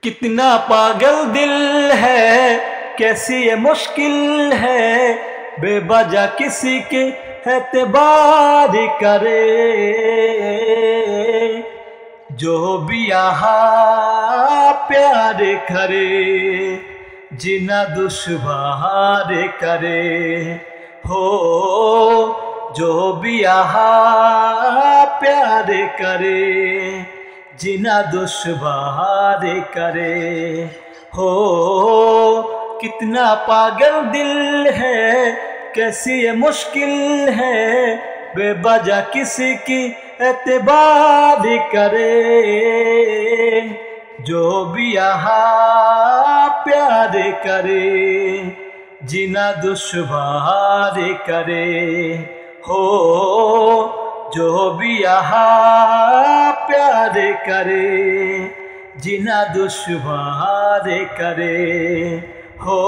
कितना पागल दिल है, कैसी ये मुश्किल है, बेवजह किसी के एतबार करे। जो भी यहाँ प्यार करे, जीना दुश्वार करे। हो जो भी यहाँ प्यार करे, जीना दुश्वार करे। हो कितना पागल दिल है, कैसी ये मुश्किल है, बेवजह किसी की एतबार करे। जो भी यहाँ प्यार करे, जीना दुश्वार करे। हो जो भी यहाँ प्यार करे, जीना दुश्वार करे। हो